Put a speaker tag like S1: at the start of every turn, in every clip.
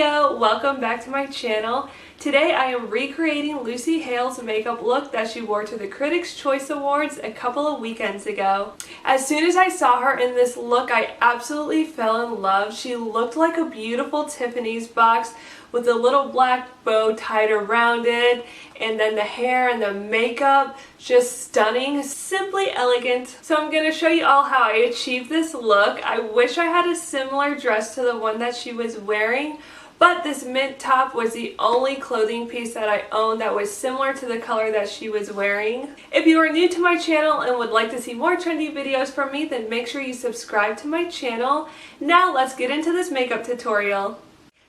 S1: Talia! Welcome back to my channel. Today I am recreating Lucy Hale's makeup look that she wore to the Critics Choice Awards a couple of weekends ago. As soon as I saw her in this look, I absolutely fell in love. She looked like a beautiful Tiffany's box with a little black bow tied around it, and then the hair and the makeup, just stunning, simply elegant. So I'm going to show you all how I achieved this look. I wish I had a similar dress to the one that she was wearing, but this mint top was the only clothing piece that I owned that was similar to the color that she was wearing. If you are new to my channel and would like to see more trendy videos from me, then make sure you subscribe to my channel. Now let's get into this makeup tutorial.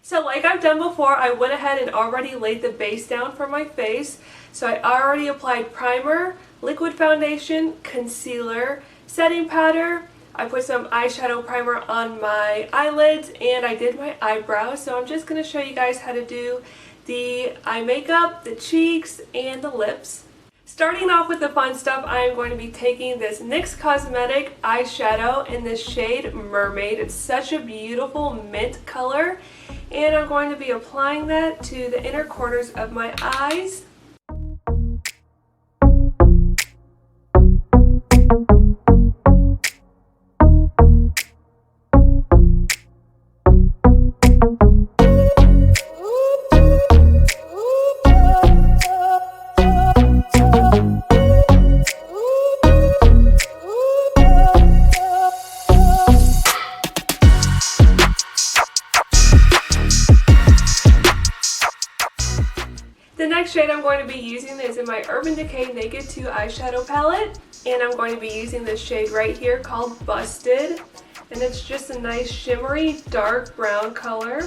S1: So like I've done before, I went ahead and already laid the base down for my face. So I already applied primer, liquid foundation, concealer, setting powder. I put some eyeshadow primer on my eyelids and I did my eyebrows. So I'm just going to show you guys how to do the eye makeup, the cheeks, and the lips. Starting off with the fun stuff, I am going to be taking this NYX Cosmetic eyeshadow in the shade Mermaid. It's such a beautiful mint color. And I'm going to be applying that to the inner corners of my eyes. The next shade I'm going to be using is in my Urban Decay Naked 2 eyeshadow palette, and I'm going to be using this shade right here called Busted, and it's just a nice shimmery dark brown color.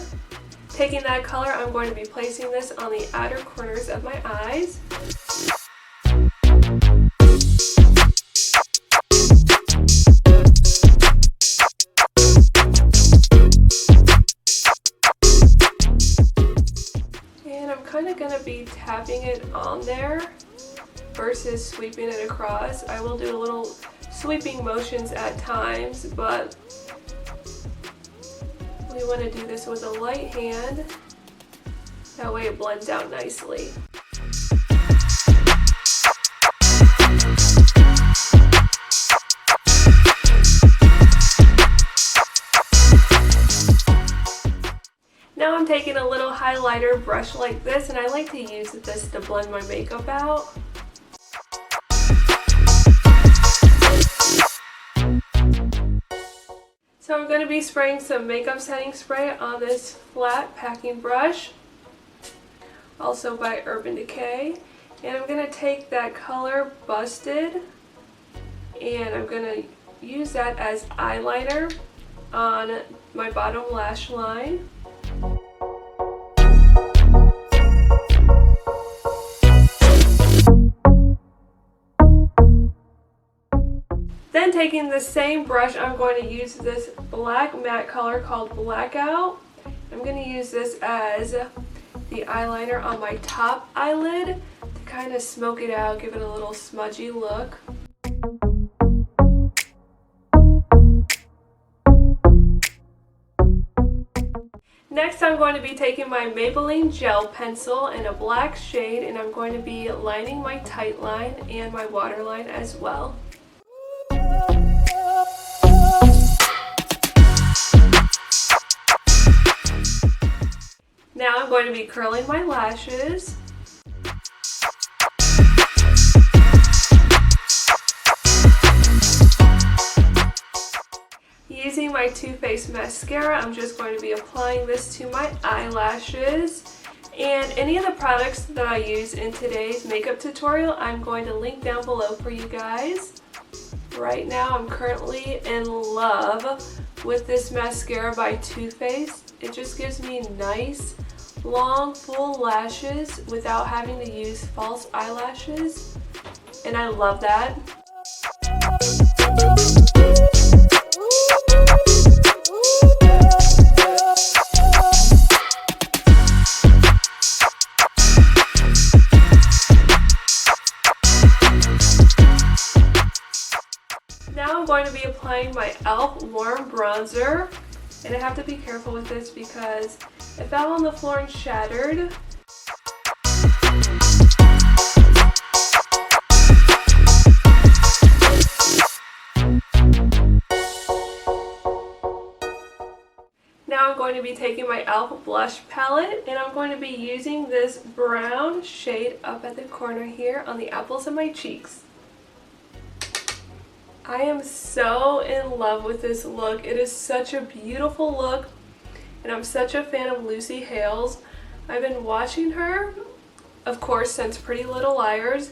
S1: Taking that color, I'm going to be placing this on the outer corners of my eyes. I'm going to be tapping it on there versus sweeping it across. I will do a little sweeping motions at times, but we want to do this with a light hand. That way it blends out nicely. Now I'm taking a little highlighter brush like this, and I like to use this to blend my makeup out. So I'm going to be spraying some makeup setting spray on this flat packing brush, also by Urban Decay. And I'm going to take that color Busted, and I'm going to use that as eyeliner on my bottom lash line. Then taking the same brush, I'm going to use this black matte color called Blackout. I'm going to use this as the eyeliner on my top eyelid to kind of smoke it out, give it a little smudgy look. Next, I'm going to be taking my Maybelline gel pencil in a black shade, and I'm going to be lining my tight line and my waterline as well. Now I'm going to be curling my lashes. Using my Too Faced mascara, I'm just going to be applying this to my eyelashes. And any of the products that I use in today's makeup tutorial, I'm going to link down below for you guys. Right now, I'm currently in love with this mascara by Too Faced. It just gives me nice, long, full lashes without having to use false eyelashes. And I love that. Now I'm going to be applying my e.l.f. warm bronzer, and I have to be careful with this because It fell on the floor and shattered. Now I'm going to be taking my e.l.f. blush palette and I'm going to be using this brown shade up at the corner here on the apples of my cheeks. I am so in love with this look. It is such a beautiful look and I'm such a fan of Lucy Hale's. I've been watching her, of course, since Pretty Little Liars,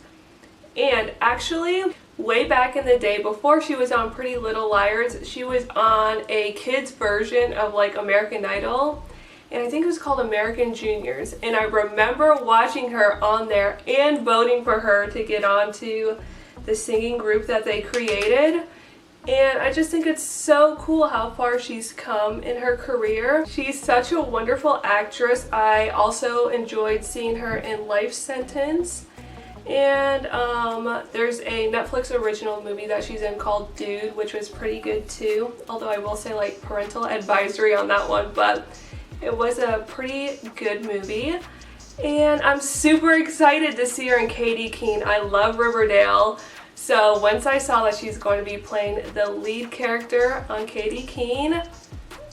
S1: and actually way back in the day before she was on Pretty Little Liars, she was on a kids version of like American Idol, and I think it was called American Juniors, and I remember watching her on there and voting for her to get onto the singing group that they created. And I just think it's so cool how far she's come in her career. She's such a wonderful actress. I also enjoyed seeing her in Life Sentence. And there's a Netflix original movie that she's in called Dude, which was pretty good too. Although I will say like parental advisory on that one, but it was a pretty good movie. And I'm super excited to see her in Katie Keene. I love Riverdale. So once I saw that she's going to be playing the lead character on Katie Keene,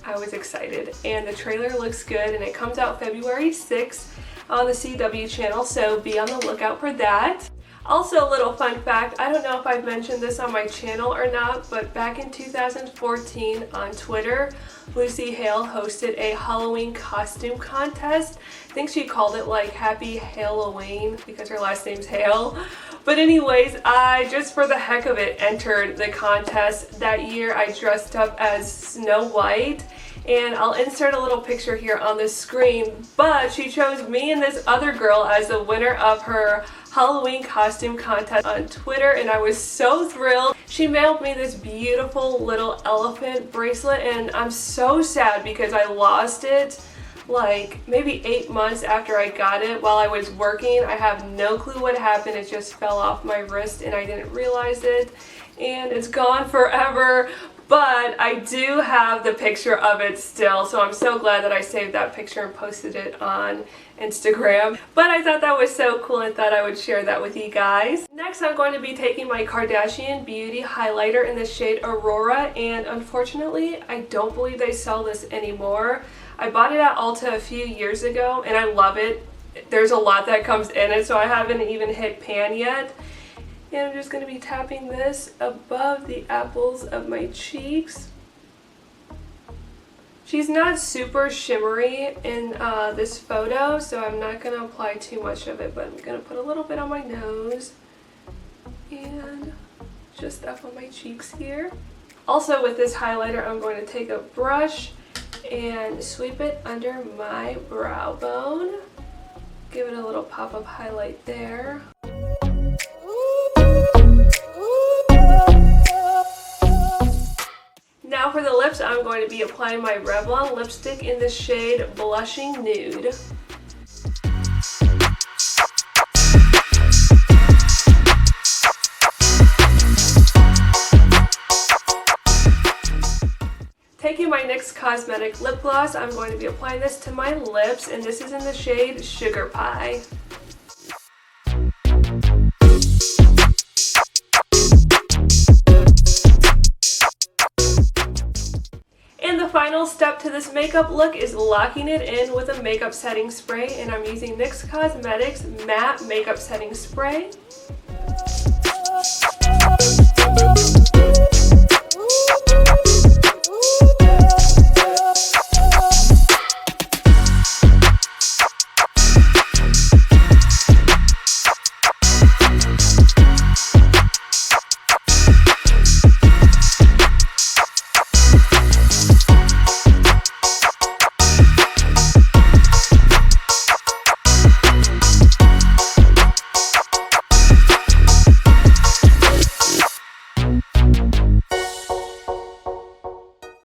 S1: I was excited. And the trailer looks good and it comes out February 6th on the CW channel, so be on the lookout for that. Also, a little fun fact, I don't know if I've mentioned this on my channel or not, but back in 2014 on Twitter, Lucy Hale hosted a Halloween costume contest. I think she called it like Happy Halloween because her last name's Hale. But anyways, I just for the heck of it entered the contest. That year I dressed up as Snow White, and I'll insert a little picture here on the screen, but she chose me and this other girl as the winner of her Halloween costume contest on Twitter, and I was so thrilled. She mailed me this beautiful little elephant bracelet, and I'm so sad because I lost it like maybe 8 months after I got it while I was working. I have no clue what happened. It just fell off my wrist and I didn't realize it, and it's gone forever. But I do have the picture of it still, so I'm so glad that I saved that picture and posted it on Instagram. But I thought that was so cool and thought I would share that with you guys. Next, I'm going to be taking my Kardashian Beauty highlighter in the shade Aurora, and unfortunately, I don't believe they sell this anymore. I bought it at Ulta a few years ago, and I love it. There's a lot that comes in it, so I haven't even hit pan yet. And I'm just going to be tapping this above the apples of my cheeks. She's not super shimmery in this photo, so I'm not going to apply too much of it, but I'm going to put a little bit on my nose and just up on my cheeks here. Also with this highlighter, I'm going to take a brush and sweep it under my brow bone. Give it a little pop of highlight there. Now for the lips, I'm going to be applying my Revlon lipstick in the shade Blushing Nude. Taking my NYX Cosmetic lip gloss, I'm going to be applying this to my lips, and this is in the shade Sugar Pie. Final step to this makeup look is locking it in with a makeup setting spray, and I'm using NYX Cosmetics Matte Makeup Setting Spray.